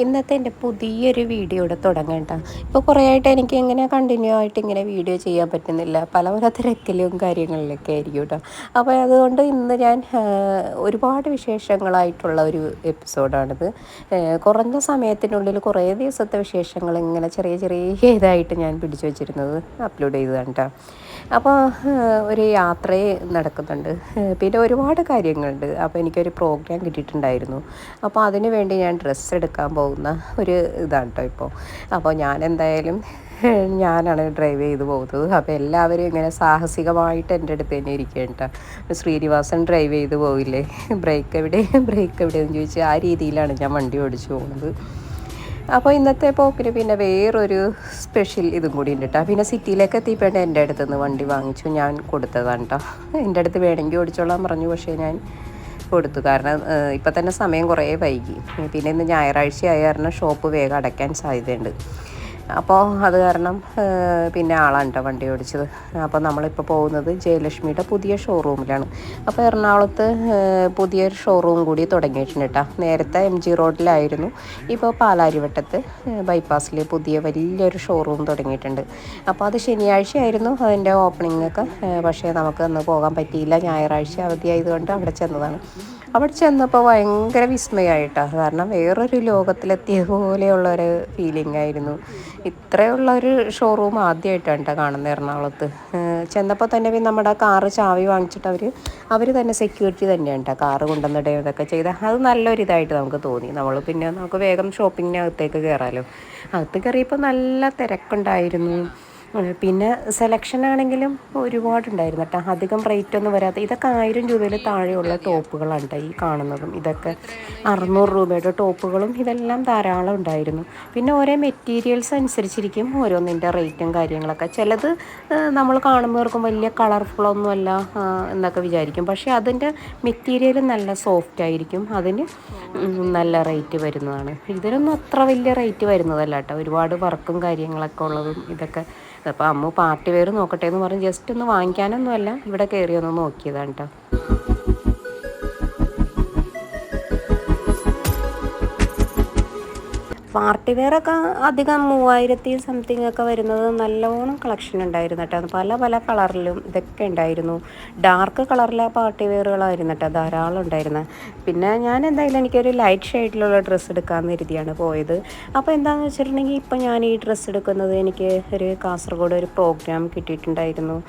ഇന്നത്തെ എൻ്റെ പുതിയൊരു വീഡിയോ ഇവിടെ തുടങ്ങാം കേട്ടോ. ഇപ്പോൾ കുറേ ആയിട്ട് എനിക്ക് ഇങ്ങനെ കണ്ടിന്യൂ ആയിട്ട് ഇങ്ങനെ വീഡിയോ ചെയ്യാൻ പറ്റുന്നില്ല, പല പല തിരക്കിലും കാര്യങ്ങളിലൊക്കെ ആയിരിക്കും കേട്ടോ. അപ്പോൾ അതുകൊണ്ട് ഇന്ന് ഞാൻ ഒരുപാട് വിശേഷങ്ങളായിട്ടുള്ള ഒരു എപ്പിസോഡാണിത്. കുറഞ്ഞ സമയത്തിനുള്ളിൽ കുറേ ദിവസത്തെ വിശേഷങ്ങൾ ഇങ്ങനെ ചെറിയ ചെറിയ ഇതായിട്ട് ഞാൻ പിടിച്ചു വച്ചിരുന്നത് അപ്ലോഡ് ചെയ്തതാണ് കേട്ടോ. അപ്പോൾ ഒരു യാത്രയെ നടക്കുന്നുണ്ട്, പിന്നെ ഒരുപാട് കാര്യങ്ങളുണ്ട്. അപ്പോൾ എനിക്കൊരു പ്രോഗ്രാം കിട്ടിയിട്ടുണ്ടായിരുന്നു. അപ്പോൾ അതിന് വേണ്ടി ഞാൻ ഡ്രസ്സ് എടുക്കാൻ പോകുന്ന ഒരു ഇതാണ് കേട്ടോ ഇപ്പോൾ. അപ്പോൾ ഞാൻ എന്തായാലും ഞാനാണ് ഡ്രൈവ് ചെയ്ത് പോകുന്നത്. അപ്പോൾ എല്ലാവരും ഇങ്ങനെ സാഹസികമായിട്ട് എൻ്റെ അടുത്ത് തന്നെ ഇരിക്കുകയാണ് കേട്ടോ. ശ്രീനിവാസൻ ഡ്രൈവ് ചെയ്ത് പോവില്ലേ, ബ്രേക്ക് എവിടെ ബ്രേക്ക് എവിടെയെന്ന് ചോദിച്ചാൽ ആ രീതിയിലാണ് ഞാൻ വണ്ടി ഓടിച്ചു പോകുന്നത്. അപ്പോൾ ഇന്നത്തെ പോക്കിന് പിന്നെ വേറൊരു സ്പെഷ്യൽ ഇതും കൂടി ഉണ്ട് കേട്ടോ. പിന്നെ സിറ്റിയിലേക്ക് എത്തിയപ്പോഴേ എൻ്റെ അടുത്ത് നിന്ന് വണ്ടി വാങ്ങിച്ചു, ഞാൻ കൊടുത്തതാണ് കേട്ടോ. എൻ്റെ അടുത്ത് വേണമെങ്കിൽ ഓടിച്ചോളാൻ പറഞ്ഞു, പക്ഷേ ഞാൻ കൊടുത്തു. കാരണം ഇപ്പം തന്നെ സമയം കുറേ വൈകി. പിന്നെ ഇന്ന് ഞായറാഴ്ച ആയ കാരണം ഷോപ്പ് വേഗം അടയ്ക്കാൻ സാധ്യതയുണ്ട്. അപ്പോൾ അത് കാരണം പിന്നെ ആളാണ് കേട്ടോ വണ്ടി ഓടിച്ചത്. അപ്പോൾ നമ്മളിപ്പോൾ പോകുന്നത് ജയലക്ഷ്മിയുടെ പുതിയ ഷോറൂമിലാണ്. അപ്പോൾ എറണാകുളത്ത് പുതിയൊരു ഷോറൂം കൂടി തുടങ്ങിയിട്ടുണ്ട് കേട്ടോ. നേരത്തെ MG റോഡിലായിരുന്നു, ഇപ്പോൾ പാലാരിവട്ടത്ത് ബൈപ്പാസിൽ പുതിയ വലിയൊരു ഷോറൂം തുടങ്ങിയിട്ടുണ്ട്. അപ്പോൾ അത് ശനിയാഴ്ച ആയിരുന്നു അതിൻ്റെ ഓപ്പണിങ്ങൊക്കെ, പക്ഷേ നമുക്ക് അന്ന് പോകാൻ പറ്റിയില്ല, ഞായറാഴ്ച അവധിയായതുകൊണ്ട് അവിടെ ചെന്നതാണ്. അവിടെ ചെന്നപ്പോൾ ഭയങ്കര വിസ്മയമായിട്ടാണ്. കാരണം വേറൊരു ലോകത്തിലെത്തിയ പോലെയുള്ളൊരു ഫീലിംഗ് ആയിരുന്നു. ഇത്രയുള്ളൊരു ഷോറൂം ആദ്യമായിട്ടാണ് കേട്ടോ കാണുന്നത് എറണാകുളത്ത്. ചെന്നപ്പോൾ തന്നെ പിന്നെ നമ്മുടെ കാറ് ചാവി വാങ്ങിച്ചിട്ട് അവർ തന്നെ സെക്യൂരിറ്റി തന്നെയാണ് കേട്ടോ കാറ് കൊണ്ടുവന്നിടുകയും ഇതൊക്കെ ചെയ്ത്. അത് നല്ലൊരിതായിട്ട് നമുക്ക് തോന്നി. പിന്നെ നമുക്ക് വേഗം ഷോപ്പിങ്ങിനകത്തേക്ക് കയറാമല്ലോ. അകത്ത് കയറിയപ്പോൾ നല്ല തിരക്കുണ്ടായിരുന്നു. പിന്നെ സെലക്ഷൻ ആണെങ്കിലും ഒരുപാടുണ്ടായിരുന്നു കേട്ടോ. അധികം റേറ്റ് ഒന്നും വരാത്ത, ഇതൊക്കെ 1000 രൂപയിൽ താഴെയുള്ള ടോപ്പുകളാണ് കേട്ടോ ഈ കാണുന്നതും. ഇതൊക്കെ 600 രൂപയുടെ ടോപ്പുകളും ഇതെല്ലാം ധാരാളം ഉണ്ടായിരുന്നു. പിന്നെ ഓരോ മെറ്റീരിയൽസ് അനുസരിച്ചിരിക്കും ഓരോന്നിൻ്റെ റേറ്റും കാര്യങ്ങളൊക്കെ. ചിലത് നമ്മൾ കാണുമ്പോഴേക്കും വലിയ കളർഫുള്ളൊന്നുമല്ല എന്നൊക്കെ വിചാരിക്കും, പക്ഷേ അതിൻ്റെ മെറ്റീരിയൽ നല്ല സോഫ്റ്റ് ആയിരിക്കും, അതിന് നല്ല റേറ്റ് വരുന്നതാണ്. ഇതിനൊന്നും അത്ര വലിയ റേറ്റ് വരുന്നതല്ല കേട്ടോ, ഒരുപാട് വർക്കും കാര്യങ്ങളൊക്കെ ഉള്ളതും ഇതൊക്കെ. അപ്പോൾ അമ്മ പാർട്ടി വെയർ നോക്കട്ടെ എന്ന് പറഞ്ഞ് ജസ്റ്റ് ഒന്ന് വാങ്ങിക്കാനൊന്നുമല്ല, ഇവിടെ കയറിയൊന്ന് നോക്കിയതാണ് കേട്ടോ. പാർട്ടി വെയറൊക്കെ അധികം 3000 സംതിങ് ഒക്കെ വരുന്നത് നല്ലോണം കളക്ഷൻ ഉണ്ടായിരുന്നു കേട്ടോ. പല പല കളറിലും ഇതൊക്കെ ഉണ്ടായിരുന്നു. ഡാർക്ക് കളറിലെ പാർട്ടി വെയറുകളായിരുന്നു കേട്ടോ ധാരാളം ഉണ്ടായിരുന്നത്. പിന്നെ ഞാൻ എന്തായാലും എനിക്കൊരു ലൈറ്റ് ഷെയ്ഡിലുള്ള ഡ്രസ്സ് എടുക്കാമെന്ന് കരുതിയാണ് പോയത്. അപ്പോൾ എന്താണെന്ന് വെച്ചിട്ടുണ്ടെങ്കിൽ ഇപ്പോൾ ഞാൻ ഈ ഡ്രസ്സ് എടുക്കുന്നത് എനിക്ക് ഒരു കാസർഗോഡ് ഒരു പ്രോഗ്രാം കിട്ടിയിട്ടുണ്ടായിരുന്നു,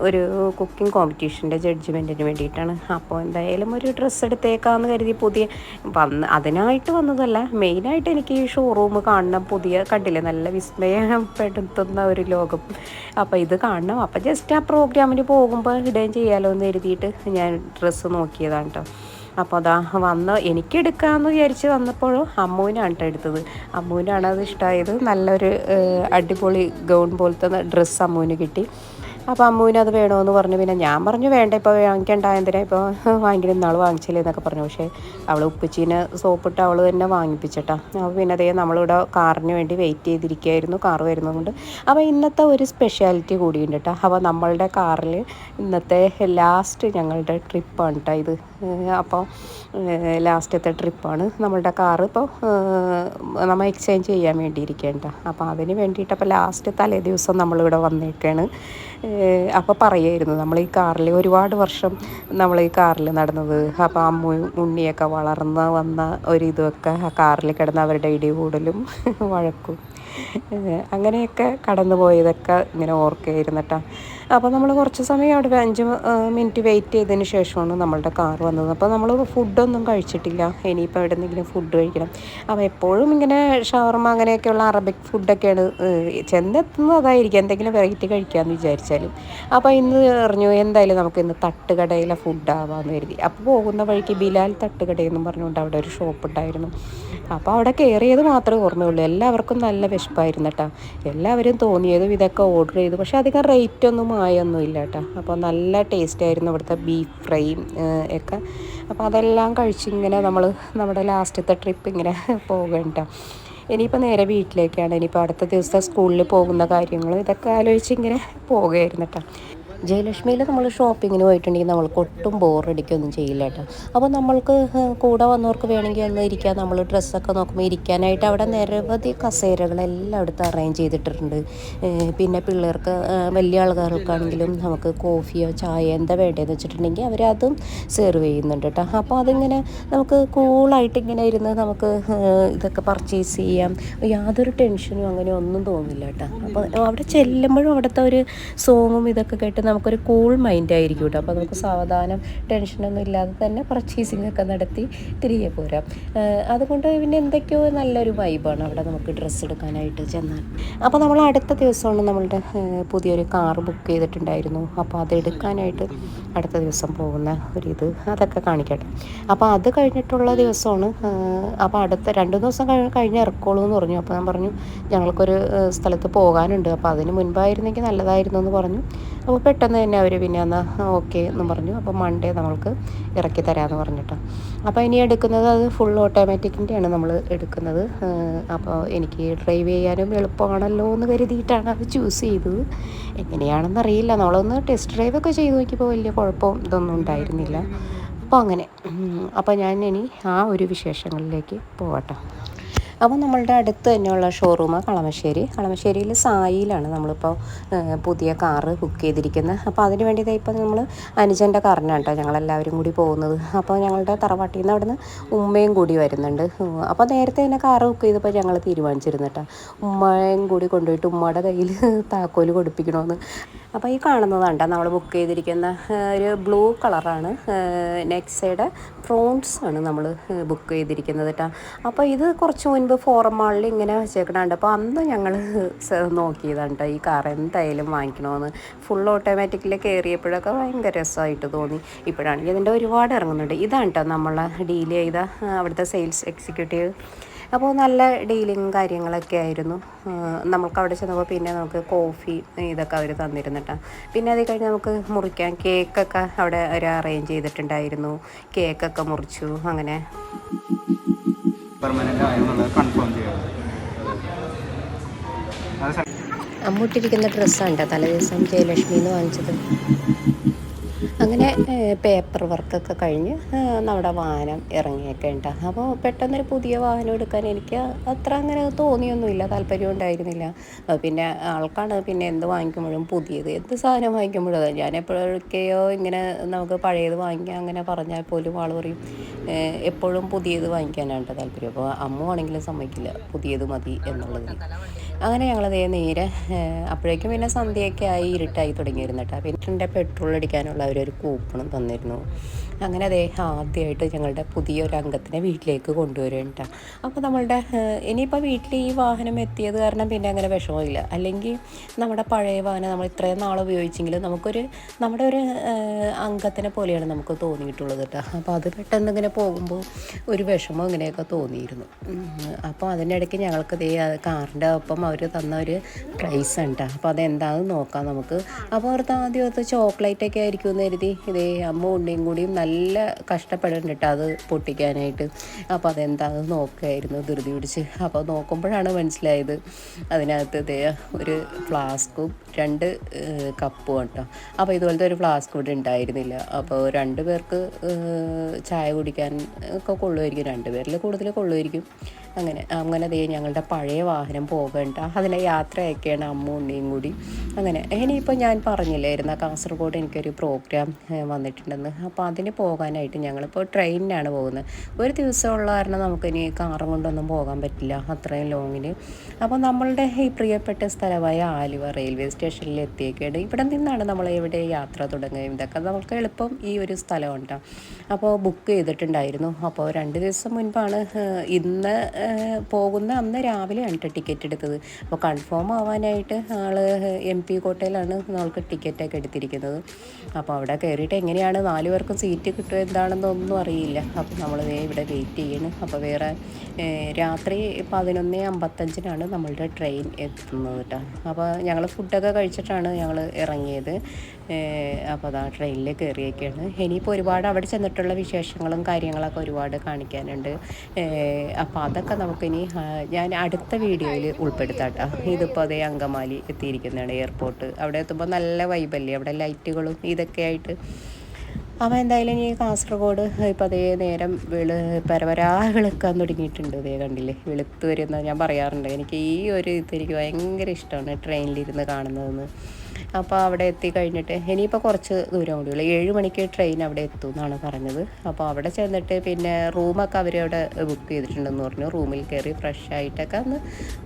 ഒരു കുക്കിംഗ് കോമ്പറ്റീഷൻ്റെ ജഡ്ജ്മെൻറ്റിന് വേണ്ടിയിട്ടാണ്. അപ്പോൾ എന്തായാലും ഒരു ഡ്രസ്സ് എടുത്തേക്കാമെന്ന് കരുതി അതിനായിട്ട് വന്നതല്ല, മെയിനായിട്ട് എനിക്ക് ഈ ഷോറൂം കാണണം. കണ്ടില്ലേ, നല്ല വിസ്മയപ്പെടുത്തുന്ന ഒരു ലോകം. അപ്പോൾ ഇത് കാണണം. അപ്പോൾ ജസ്റ്റ് ആ പ്രോഗ്രാമിന് പോകുമ്പോൾ ഇടുകയും ചെയ്യാമല്ലോ എന്ന് കരുതിയിട്ട് ഞാൻ ഡ്രസ്സ് നോക്കിയതാണ് കേട്ടോ. അപ്പോൾ അതാ എനിക്ക് എടുക്കാമെന്ന് വിചാരിച്ച് വന്നപ്പോഴും അമ്മൂനാണ് കേട്ടോ എടുത്തത്. അമ്മൂനാണ് അത് ഇഷ്ടമായത്. നല്ലൊരു അടിപൊളി ഗൗൺ പോലത്തെ ഡ്രസ്സ് അമ്മൂന് കിട്ടി. അപ്പോൾ അമ്മൂന് അത് വേണമെന്ന് പറഞ്ഞു. പിന്നെ ഞാൻ പറഞ്ഞു വേണ്ട, ഇപ്പോൾ വാങ്ങിക്കണ്ട, എന്തിനാ ഇപ്പോൾ വാങ്ങിക്കണം, ഇന്നാൾ വാങ്ങിച്ചില്ലേ എന്നൊക്കെ പറഞ്ഞു. പക്ഷേ അവൾ ഉപ്പച്ചീനെ സോപ്പിട്ട് അവൾ തന്നെ വാങ്ങിപ്പിച്ചിട്ടാ. അപ്പോൾ പിന്നെ അതേ നമ്മളിവിടെ കാറിന് വേണ്ടി വെയിറ്റ് ചെയ്തിരിക്കുകയായിരുന്നു, കാറ് വരുന്നതുകൊണ്ട്. അപ്പോൾ ഇന്നത്തെ ഒരു സ്പെഷ്യാലിറ്റി കൂടിയുണ്ട് കേട്ടോ. അപ്പോൾ നമ്മളുടെ കാറിൽ ഇന്നത്തെ ലാസ്റ്റ് ഞങ്ങളുടെ ട്രിപ്പാണ് കേട്ടോ ഇത്. അപ്പോൾ ലാസ്റ്റത്തെ ട്രിപ്പാണ് നമ്മളുടെ കാറ്. ഇപ്പോൾ നമ്മൾ എക്സ്ചേഞ്ച് ചെയ്യാൻ വേണ്ടിയിരിക്കേണ്ട. അപ്പോൾ അതിന് വേണ്ടിയിട്ട് അപ്പോൾ ലാസ്റ്റ് തലേ ദിവസം നമ്മളിവിടെ വന്നേക്കാണ്. അപ്പോൾ പറയായിരുന്നു നമ്മൾ ഈ കാറിൽ ഒരുപാട് വർഷം നമ്മൾ ഈ കാറിൽ നടന്നത്. അപ്പോൾ ഉണ്ണിയൊക്കെ വളർന്ന് വന്ന ഒരിതൊക്കെ ആ കാറിൽ കിടന്ന് അവരുടെ ഇടികൂടലും വഴക്കും അങ്ങനെയൊക്കെ കടന്നു പോയതൊക്കെ ഇങ്ങനെ ഓർക്കുകയായിരുന്നു കേട്ടോ. അപ്പോൾ നമ്മൾ കുറച്ച് സമയം അവിടെ 5 മിനിറ്റ് വെയിറ്റ് ചെയ്തതിന് ശേഷമാണ് നമ്മളുടെ കാർ വന്നത്. അപ്പോൾ നമ്മൾ ഫുഡൊന്നും കഴിച്ചിട്ടില്ല, ഇനിയിപ്പോൾ എവിടെ നിന്നെങ്കിലും ഫുഡ് കഴിക്കണം. അപ്പോൾ എപ്പോഴും ഇങ്ങനെ ഷവർമ അങ്ങനെയൊക്കെയുള്ള അറബിക് ഫുഡൊക്കെയാണ് ചെന്നെത്തുന്നത്, അതായിരിക്കും എന്തെങ്കിലും വെറൈറ്റി കഴിക്കാമെന്ന് വിചാരിച്ചാലും. അപ്പോൾ ഇന്ന് പറഞ്ഞു എന്തായാലും നമുക്ക് ഇന്ന് തട്ടുകടയിലെ ഫുഡാവാമെന്ന് കരുതി. അപ്പോൾ പോകുന്ന വഴിക്ക് ബിലാൽ തട്ടുകടയെന്നും പറഞ്ഞുകൊണ്ട് അവിടെ ഒരു ഷോപ്പ് ഉണ്ടായിരുന്നു. അപ്പോൾ അവിടെ കയറിയത് മാത്രമേ ഓർമ്മയുള്ളൂ. എല്ലാവർക്കും നല്ല വിശപ്പായിരുന്നു കേട്ടോ. എല്ലാവരും തോന്നിയതും ഇതൊക്കെ ഓർഡർ ചെയ്തു. പക്ഷേ അധികം റേറ്റ് ഒന്നും ആയൊന്നുമില്ല കേട്ടോ. അപ്പോൾ നല്ല ടേസ്റ്റ് ആയിരുന്നു ഇവിടുത്തെ ബീഫ് ഫ്രൈയും ഒക്കെ. അപ്പോൾ അതെല്ലാം കഴിച്ചിങ്ങനെ നമ്മുടെ ലാസ്റ്റത്തെ ട്രിപ്പ് ഇങ്ങനെ പോകണ്ട. ഇനിയിപ്പോൾ നേരെ വീട്ടിലേക്കാണ്. ഇനിയിപ്പോൾ അടുത്ത ദിവസം സ്കൂളിൽ പോകുന്ന കാര്യങ്ങൾ ഇതൊക്കെ ആലോചിച്ച് ഇങ്ങനെ പോകുകയായിരുന്നു കേട്ടോ. ജയലക്ഷ്മിയിൽ നമ്മൾ ഷോപ്പിങ്ങിന് പോയിട്ടുണ്ടെങ്കിൽ നമ്മൾക്ക് ഒട്ടും ബോറടിക്കൊന്നും ചെയ്യില്ല കേട്ടോ. അപ്പോൾ നമ്മൾക്ക് കൂടെ വന്നവർക്ക് വേണമെങ്കിൽ ഒന്ന് ഇരിക്കാൻ, നമ്മൾ ഡ്രസ്സൊക്കെ നോക്കുമ്പോൾ ഇരിക്കാനായിട്ട് അവിടെ നിരവധി കസേരകളെല്ലാം അടുത്ത് അറേഞ്ച് ചെയ്തിട്ടുണ്ട്. പിന്നെ പിള്ളേർക്ക് വലിയ ആൾക്കാർക്കാണെങ്കിലും നമുക്ക് കോഫിയോ ചായ എന്താ വേണ്ടതെന്ന് വെച്ചിട്ടുണ്ടെങ്കിൽ അവരതും സെർവ് ചെയ്യുന്നുണ്ട് കേട്ടോ. അപ്പോൾ അതിങ്ങനെ നമുക്ക് കൂളായിട്ട് ഇങ്ങനെ ഇരുന്ന് നമുക്ക് ഇതൊക്കെ പർച്ചേസ് ചെയ്യാം. യാതൊരു ടെൻഷനും അങ്ങനെ ഒന്നും തോന്നില്ല കേട്ടോ. അപ്പോൾ അവിടെ ചെല്ലുമ്പോഴും അവിടുത്തെ ഒരു സോങ്ങും ഇതൊക്കെ കേട്ട് നമുക്കൊരു കൂൾ മൈൻഡ് ആയിരിക്കും കേട്ടോ. അപ്പോൾ നമുക്ക് സാവധാനം ടെൻഷനൊന്നും ഇല്ലാതെ തന്നെ പർച്ചേസിംഗ് ഒക്കെ നടത്തി തിരികെ പോരാം. അതുകൊണ്ട് പിന്നെ എന്തൊക്കെയോ നല്ലൊരു വൈബാണ് അവിടെ നമുക്ക് ഡ്രസ്സ് എടുക്കാനായിട്ട് ചെന്നാൽ. അപ്പോൾ നമ്മൾ അടുത്ത ദിവസമാണ് നമ്മളുടെ പുതിയൊരു കാർ ബുക്ക് ചെയ്തിട്ടുണ്ടായിരുന്നു. അപ്പോൾ അതെടുക്കാനായിട്ട് അടുത്ത ദിവസം പോകുന്ന ഒരിത് അതൊക്കെ കാണിക്കട്ടെ. അപ്പോൾ അത് കഴിഞ്ഞിട്ടുള്ള ദിവസമാണ്. അപ്പോൾ അടുത്ത 2 ദിവസം കഴിഞ്ഞ് ഇറക്കോളൂ എന്ന് പറഞ്ഞു. അപ്പോൾ ഞാൻ പറഞ്ഞു ഞങ്ങൾക്കൊരു സ്ഥലത്ത് പോകാനുണ്ട്, അപ്പോൾ അതിന് മുൻപായിരുന്നെങ്കിൽ നല്ലതായിരുന്നു എന്ന് പറഞ്ഞു. അപ്പോൾ പെട്ടെന്ന് തന്നെ അവർ പിന്നെ എന്നാൽ ഓക്കെ എന്നും പറഞ്ഞു. അപ്പോൾ മൺഡേ നമ്മൾക്ക് ഇറക്കി തരാമെന്ന് പറഞ്ഞിട്ട്. അപ്പോൾ ഇനി എടുക്കുന്നത് അത് ഫുൾ ഓട്ടോമാറ്റിക്കിൻ്റെയാണ് നമ്മൾ എടുക്കുന്നത്. അപ്പോൾ എനിക്ക് ഡ്രൈവ് ചെയ്യാനും എളുപ്പമാണല്ലോ എന്ന് കരുതിയിട്ടാണ് അത് ചൂസ് ചെയ്തത്. എങ്ങനെയാണെന്നറിയില്ല, നമ്മളൊന്ന് ടെസ്റ്റ് ഡ്രൈവൊക്കെ ചെയ്ത് നോക്കിയപ്പോൾ വലിയ കുഴപ്പം ഇതൊന്നും ഉണ്ടായിരുന്നില്ല. അപ്പോൾ അങ്ങനെ അപ്പോൾ ഞാൻ ഇനി ആ ഒരു വിശേഷങ്ങളിലേക്ക് പോകട്ടെ. അപ്പോൾ നമ്മളുടെ അടുത്ത് തന്നെയുള്ള ഷോറൂം കളമശ്ശേരിയിൽ സായിയിലാണ് നമ്മളിപ്പോൾ പുതിയ കാറ് ബുക്ക് ചെയ്തിരിക്കുന്നത്. അപ്പോൾ അതിന് വേണ്ടി ഇപ്പോൾ നമ്മൾ അനുജൻ്റെ കാറിനാണ് കേട്ടോ ഞങ്ങളെല്ലാവരും കൂടി പോകുന്നത്. അപ്പോൾ ഞങ്ങളുടെ തറവാട്ടിൽ നിന്ന് അവിടുന്ന് ഉമ്മയും കൂടി വരുന്നുണ്ട്. അപ്പോൾ നേരത്തെ തന്നെ കാറ് ബുക്ക് ചെയ്തപ്പോൾ ഞങ്ങൾ തീരുമാനിച്ചിരുന്നു കേട്ടോ, ഉമ്മയും കൂടി കൊണ്ടുപോയിട്ട് ഉമ്മയുടെ കയ്യിൽ താക്കോല് കൊടുപ്പിക്കണമെന്ന്. അപ്പോൾ ഈ കാണുന്നതാണ് നമ്മൾ ബുക്ക് ചെയ്തിരിക്കുന്ന ഒരു ബ്ലൂ കളറാണ് നെക്സയുടെ പ്രോൺസ് ആണ് നമ്മൾ ബുക്ക് ചെയ്തിരിക്കുന്നത് കേട്ടോ. അപ്പോൾ ഇത് കുറച്ച് മുൻപ് ഫോറം മാളിൽ ഇങ്ങനെ വെച്ചേക്കണുണ്ട്. അപ്പോൾ അന്ന് ഞങ്ങൾ നോക്കിയതാണ് കേട്ടോ ഈ കാർ എന്തായാലും വാങ്ങിക്കണമെന്ന്. ഫുൾ ഓട്ടോമാറ്റിക്കിൽ കയറിയപ്പോഴൊക്കെ ഭയങ്കര രസമായിട്ട് തോന്നി. ഇപ്പോഴാണെങ്കിൽ ഇതിൻ്റെ ഒരുപാട് ഇറങ്ങുന്നുണ്ട്. ഇതാണ് കേട്ടോ നമ്മളെ ഡീൽ ചെയ്ത അവിടുത്തെ സെയിൽസ് എക്സിക്യൂട്ടീവ്. അപ്പോൾ നല്ല ഡീലിങ് കാര്യങ്ങളൊക്കെ ആയിരുന്നു. നമുക്ക് അവിടെ ചെന്നപ്പോൾ പിന്നെ നമുക്ക് കോഫി ഇതൊക്കെ അവർ തന്നിരുന്നിട്ടാ. പിന്നെ അത് കഴിഞ്ഞ് നമുക്ക് മുറിക്കാൻ കേക്കൊക്കെ അവിടെ അവർ അറേഞ്ച് ചെയ്തിട്ടുണ്ടായിരുന്നു. കേക്കൊക്കെ മുറിച്ചു. അങ്ങനെ അമ്മൂട്ടിരിക്കുന്ന ഡ്രസ്സാണ് തലേ ദിവസം ജയലക്ഷ്മി എന്ന് വാങ്ങിച്ചത്. അങ്ങനെ പേപ്പർ വർക്കൊക്കെ കഴിഞ്ഞ് നമ്മുടെ വാഹനം ഇറങ്ങിയൊക്കെ ഉണ്ട്. അപ്പോൾ പെട്ടെന്നൊരു പുതിയ വാഹനം എടുക്കാൻ എനിക്ക് അത്ര അങ്ങനെ തോന്നിയൊന്നുമില്ല, താല്പര്യം ഉണ്ടായിരുന്നില്ല. പിന്നെ ആൾക്കാണ് പിന്നെ എന്ത് വാങ്ങിക്കുമ്പോഴും പുതിയത് എന്ത് സാധനം വാങ്ങിക്കുമ്പോഴും ഞാൻ എപ്പോഴൊക്കെയോ ഇങ്ങനെ നമുക്ക് പഴയത് വാങ്ങിക്കാം അങ്ങനെ പറഞ്ഞാൽ പോലും ആൾ പറയും എപ്പോഴും പുതിയത് വാങ്ങിക്കാനാണ് താല്പര്യം. അപ്പോൾ അമ്മ ആണെങ്കിലും സമ്മതിക്കില്ല, പുതിയത് മതി എന്നുള്ളത്. അങ്ങനെ ഞങ്ങളതേ നേരെ അപ്പോഴേക്കും പിന്നെ സന്ധ്യയൊക്കെ ആയി ഇരുട്ടായി തുടങ്ങിയിരുന്നു കേട്ടോ. പിന്നെ പെട്രോൾ അടിക്കാനുള്ള ഒരു കൂപ്പണും തന്നിരുന്നു. അങ്ങനെ അതേ ആദ്യമായിട്ട് ഞങ്ങളുടെ പുതിയൊരു അംഗത്തിനെ വീട്ടിലേക്ക് കൊണ്ടുവരും കേട്ടോ. അപ്പോൾ നമ്മളുടെ ഇനിയിപ്പോൾ വീട്ടിൽ ഈ വാഹനം എത്തിയത് കാരണം പിന്നെ അങ്ങനെ വിഷമമില്ല. അല്ലെങ്കിൽ നമ്മുടെ പഴയ വാഹനം നമ്മൾ ഇത്രയും നാൾ ഉപയോഗിച്ചെങ്കിലും നമ്മുടെ ഒരു അംഗത്തിനെ പോലെയാണ് നമുക്ക് തോന്നിയിട്ടുള്ളത് കേട്ടോ. അപ്പോൾ അത് പെട്ടെന്ന് ഇങ്ങനെ പോകുമ്പോൾ ഒരു വിഷമം ഇങ്ങനെയൊക്കെ തോന്നിയിരുന്നു. അപ്പോൾ അതിനിടയ്ക്ക് ഞങ്ങൾക്ക് ഇതേ കാറിൻ്റെ ഒപ്പം അവർ തന്ന ഒരു പ്രൈസ് ഉണ്ട്. അപ്പോൾ അതെന്താണെന്ന് നോക്കാം നമുക്ക്. അപ്പോൾ അവർക്ക് ആദ്യമത്തെ ചോക്ലേറ്റൊക്കെ ആയിരിക്കും എന്ന് കരുതി ഇതേ അമ്മ ഉണ്ണിയും കൂടിയും നല്ല കഷ്ടപ്പെടുന്നുണ്ട് കേട്ടോ അത് പൊട്ടിക്കാനായിട്ട്. അപ്പോൾ അതെന്താണെന്ന് നോക്കുകയായിരുന്നു ധൃതി പിടിച്ച്. അപ്പോൾ നോക്കുമ്പോഴാണ് മനസ്സിലായത് അതിനകത്ത് ഇതേ ഒരു ഫ്ലാസ്കും 2 കപ്പും കേട്ടോ. അപ്പോൾ ഇതുപോലത്തെ ഒരു ഫ്ലാസ്ക് ഇവിടെ ഉണ്ടായിരുന്നില്ല. അപ്പോൾ 2 പേർക്ക് ചായ കുടിക്കാൻ ഒക്കെ കൊള്ളുമായിരിക്കും, 2 പേരിൽ കൂടുതൽ കൊള്ളുമായിരിക്കും. അങ്ങനെ ദേ ഞങ്ങളുടെ പഴയ വാഹനം പോകേണ്ട അതിലെ യാത്രയൊക്കെയാണ് അമ്മ ഉണ്ണിയും കൂടി. അങ്ങനെ ഇനിയിപ്പോൾ ഞാൻ പറഞ്ഞില്ലായിരുന്നു കാസർഗോഡ് എനിക്കൊരു പ്രോഗ്രാം വന്നിട്ടുണ്ടെന്ന്. അപ്പോൾ അതിന് പോകാനായിട്ട് ഞങ്ങളിപ്പോൾ ട്രെയിനിനാണ് പോകുന്നത്. ഒരു ദിവസമുള്ള കാരണം നമുക്കിനി കാറും കൊണ്ടൊന്നും പോകാൻ പറ്റില്ല അത്രയും ലോങ്ങിന്. അപ്പോൾ നമ്മളുടെ ഈ പ്രിയപ്പെട്ട സ്ഥലമായ ആലുവ റെയിൽവേ സ്റ്റേഷനിൽ എത്തിയേക്കാണ്. ഇവിടെ നിന്നാണ് നമ്മൾ എവിടെ യാത്ര തുടങ്ങുക. ഇതൊക്കെ നമുക്ക് എളുപ്പം ഈ ഒരു സ്ഥലമുണ്ട്. അപ്പോൾ ബുക്ക് ചെയ്തിട്ടുണ്ടായിരുന്നു. അപ്പോൾ 2 ദിവസം മുൻപാണ് ഇന്ന് പോകുന്ന അന്ന് രാവിലെയാണ് ടിക്കറ്റ് എടുത്തത്. അപ്പോൾ കൺഫേം ആവാനായിട്ട് ആൾ MP കോട്ടയിലാണ് നമ്മൾക്ക് ടിക്കറ്റൊക്കെ എടുത്തിരിക്കുന്നത്. അപ്പോൾ അവിടെ കയറിയിട്ട് എങ്ങനെയാണ് 4 പേർക്കും സീറ്റ് സീറ്റ് കിട്ടുമോ എന്താണെന്നൊന്നും അറിയില്ല. അപ്പോൾ നമ്മൾ ഇവിടെ വെയിറ്റ് ചെയ്യണം. അപ്പോൾ വേറെ രാത്രി 11:55 നമ്മളുടെ ട്രെയിൻ എത്തുന്നത് കേട്ടോ. അപ്പോൾ ഞങ്ങൾ ഫുഡൊക്കെ കഴിച്ചിട്ടാണ് ഞങ്ങൾ ഇറങ്ങിയത്. അപ്പോൾ അതാ ട്രെയിനിൽ കയറിയൊക്കെയാണ്. ഇനിയിപ്പോൾ ഒരുപാട് അവിടെ ചെന്നിട്ടുള്ള വിശേഷങ്ങളും കാര്യങ്ങളൊക്കെ ഒരുപാട് കാണിക്കാനുണ്ട്. അപ്പോൾ അതൊക്കെ നമുക്കിനി ഞാൻ അടുത്ത വീഡിയോയിൽ ഉൾപ്പെടുത്താം കേട്ടോ. ഇതിപ്പോൾ അതേ അങ്കമാലി എത്തിയിരിക്കുന്നതാണ് എയർപോർട്ട്. അവിടെ എത്തുമ്പോൾ നല്ല വൈബല്ലേ, അവിടെ ലൈറ്റുകളും ഇതൊക്കെ ആയിട്ട്. അപ്പോൾ എന്തായാലും ഈ കാസർഗോഡ് ഇപ്പോൾ അതേ നേരം പരപരാ വെളുക്കാൻ തുടങ്ങിയിട്ടുണ്ട്. ഇതേ കണ്ടില്ലേ, വെളുത്ത് വരുന്ന ഞാൻ പറയാറുണ്ട്. എനിക്ക് ഈ ഒരു എനിക്ക് ഭയങ്കര ഇഷ്ടമാണ് ട്രെയിനിലിരുന്ന് കാണുന്നതെന്ന്. അപ്പോൾ അവിടെ എത്തിക്കഴിഞ്ഞിട്ട് ഇനിയിപ്പോൾ കുറച്ച് ദൂരം കൂടിയുള്ളൂ. 7 മണിക്ക് ട്രെയിൻ അവിടെ എത്തും എന്നാണ് പറഞ്ഞത്. അപ്പോൾ അവിടെ ചെന്നിട്ട് പിന്നെ റൂമൊക്കെ അവരവിടെ ബുക്ക് ചെയ്തിട്ടുണ്ടെന്ന് പറഞ്ഞു. റൂമിൽ കയറി ഫ്രഷ് ആയിട്ടൊക്കെ ഒന്ന്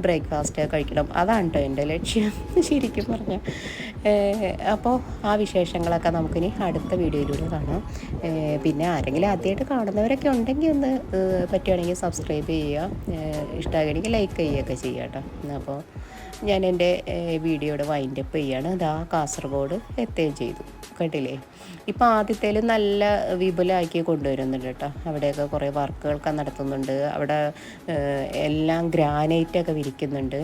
ബ്രേക്ക്ഫാസ്റ്റ് കഴിക്കണം. അതാണ് കേട്ടോ എൻ്റെ ലക്ഷ്യം ശരിക്കും പറഞ്ഞാൽ. അപ്പോൾ ആ വിശേഷങ്ങളൊക്കെ നമുക്കിനി അടുത്ത വീഡിയോയിലൂടെ കാണാം. പിന്നെ ആരെങ്കിലും ആദ്യമായിട്ട് കാണുന്നവരൊക്കെ ഉണ്ടെങ്കിൽ ഒന്ന് പറ്റുകയാണെങ്കിൽ സബ്സ്ക്രൈബ് ചെയ്യുക, ഇഷ്ടമാണെങ്കിൽ ലൈക്ക് ചെയ്യുകയൊക്കെ ചെയ്യാം കേട്ടോ. അപ്പോൾ ഞാൻ എൻ്റെ വീഡിയോയുടെ വൈൻഡപ്പ് ചെയ്യാണ്. ഇതാ കാസർഗോഡ് എത്തുകയും ചെയ്തു. കേട്ടില്ലേ, ഇപ്പോൾ ആദ്യത്തേലും നല്ല വിപുലമാക്കി കൊണ്ടുവരുന്നുണ്ട് കേട്ടോ. അവിടെയൊക്കെ കുറേ വർക്കുകളൊക്കെ നടത്തുന്നുണ്ട്. അവിടെ എല്ലാം ഗ്രാനൈറ്റൊക്കെ വിരിക്കുന്നുണ്ട്.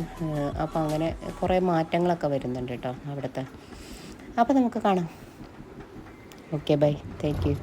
അപ്പോൾ അങ്ങനെ കുറേ മാറ്റങ്ങളൊക്കെ വരുന്നുണ്ട് കേട്ടോ അവിടുത്തെ. അപ്പോൾ നമുക്ക് കാണാം. Okay, bye, thank U.